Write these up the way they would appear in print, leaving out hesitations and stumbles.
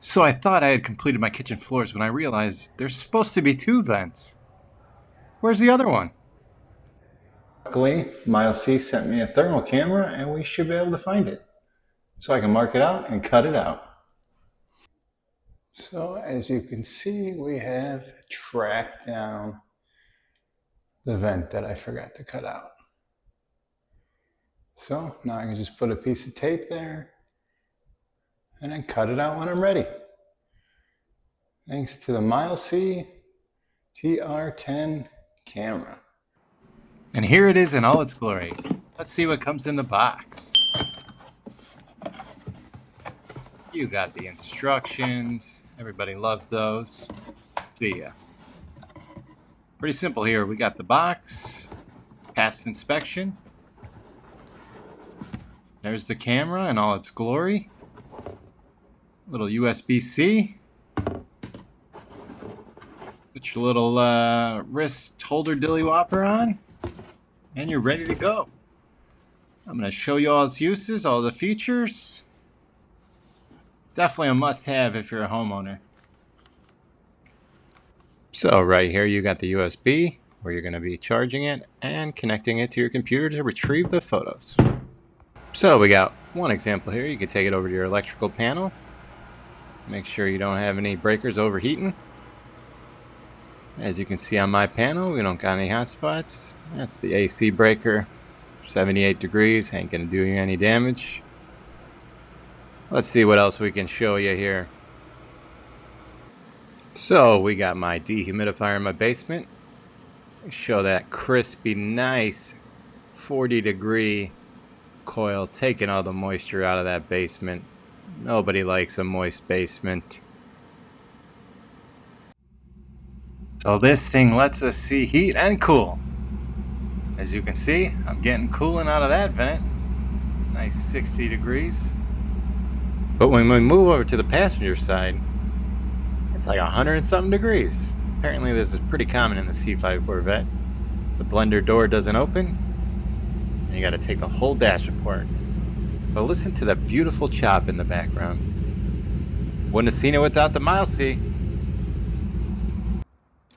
So I thought I had completed my kitchen floors when I realized there's supposed to be two vents. Where's the other one? Luckily, Mileseey sent me a thermal camera and we should be able to find it. So I can mark it out and cut it out. So as you can see, we have tracked down the vent that I forgot to cut out. So now I can just put a piece of tape there and then cut it out when I'm ready. Thanks to the Mileseey TR10 camera. And here it is in all its glory. Let's see what comes in the box. You got the instructions. Everybody loves those. See ya. Pretty simple here. We got the box, passed inspection. There's the camera in all its glory. Little USB-C. Put your little wrist holder dilly whopper on, and you're ready to go. I'm going to show you all its uses, all the features. Definitely a must-have if you're a homeowner. So right here you got the USB where you're going to be charging it and connecting it to your computer to retrieve the photos. So we got one example here. You can take it over to your electrical panel. Make sure you don't have any breakers overheating. As you can see on my panel, we don't got any hot spots. That's the AC breaker. 78 degrees, ain't gonna do you any damage. Let's see what else we can show you here. So we got my dehumidifier in my basement. Show that crispy, nice 40-degree coil taking all the moisture out of that basement. Nobody likes a moist basement. So this thing lets us see heat and cool. As you can see, I'm getting cooling out of that vent. Nice 60 degrees. But when we move over to the passenger side, it's like 100 and something degrees. Apparently this is pretty common in the C5 Corvette. The blender door doesn't open, and you gotta take the whole dash apart. But listen to the beautiful chop in the background. Wouldn't have seen it without the Mileseey.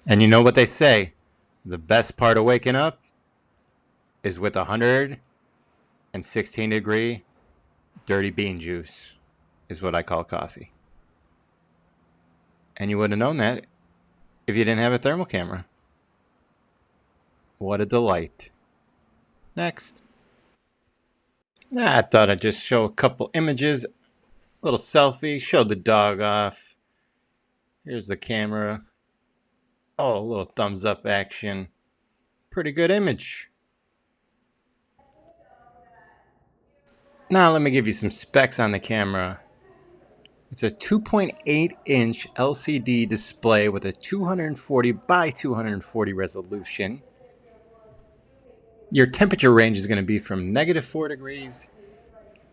And you know what they say, the best part of waking up is with 116 degree dirty bean juice, is what I call coffee. And you wouldn't have known that if you didn't have a thermal camera. What a delight. Next. I thought I'd just show a couple images. A little selfie. Show the dog off. Here's the camera. Oh, a little thumbs up action. Pretty good image. Now let me give you some specs on the camera. It's a 2.8-inch LCD display with a 240 by 240 resolution. Your temperature range is going to be from -4 degrees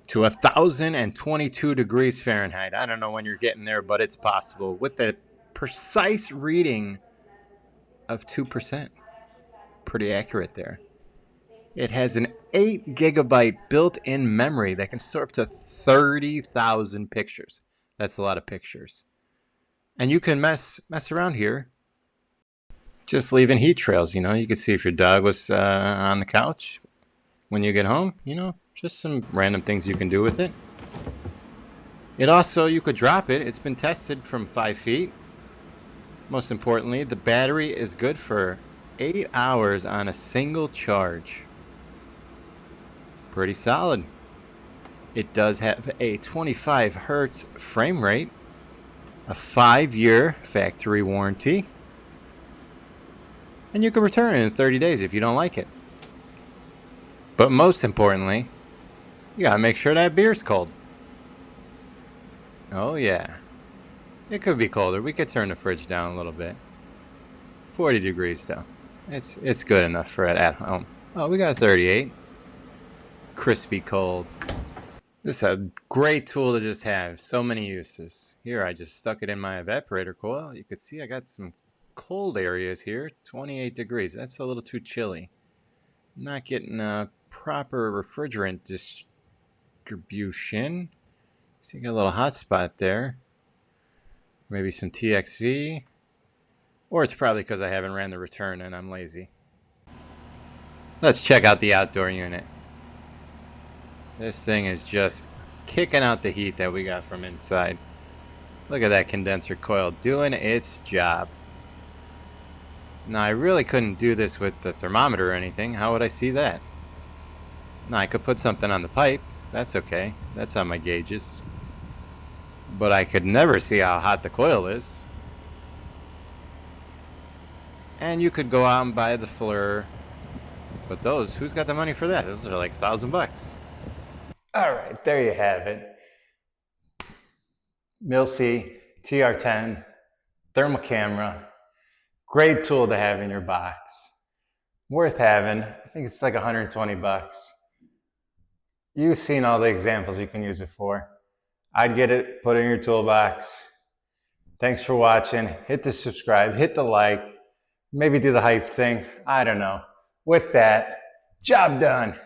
to 1,022 degrees Fahrenheit. I don't know when you're getting there, but it's possible with the precise reading of 2%. Pretty accurate there. It has an 8 gigabyte built-in memory that can store up to 30,000 pictures. That's a lot of pictures. And you can mess around here, just leaving heat trails. You know, you could see if your dog was on the couch when you get home. You know, just some random things you can do with it. It also, you could drop it. It's been tested from 5 feet. Most importantly, the battery is good for 8 hours on a single charge. Pretty solid. It does have a 25 hertz frame rate, a 5-year factory warranty, and you can return it in 30 days if you don't like it. But most importantly, you gotta make sure that beer's cold. Oh yeah. It could be colder. We could turn the fridge down a little bit. 40 degrees though. It's good enough for it at home. Oh, we got 38. Crispy cold. This is a great tool to just have. So many uses. Here, I just stuck it in my evaporator coil. You could see I got some cold areas here. 28 degrees. That's a little too chilly. I'm not getting a proper refrigerant distribution. See, you got a little hot spot there. Maybe some TXV. Or it's probably because I haven't ran the return and I'm lazy. Let's check out the outdoor unit. This thing is just kicking out the heat that we got from inside. Look at that condenser coil doing its job. Now, I really couldn't do this with the thermometer or anything. How would I see that? Now, I could put something on the pipe. That's okay. That's on my gauges. But I could never see how hot the coil is. And you could go out and buy the FLIR. But those, who's got the money for that? Those are like $1,000. All right, there you have it. Mileseey TR10 thermal camera. Great tool to have in your box. Worth having. I think it's like 120 bucks. You've seen all the examples you can use it for. I'd get it, put it in your toolbox. Thanks for watching. Hit the subscribe, hit the like, maybe do the hype thing. I don't know. With that, job done.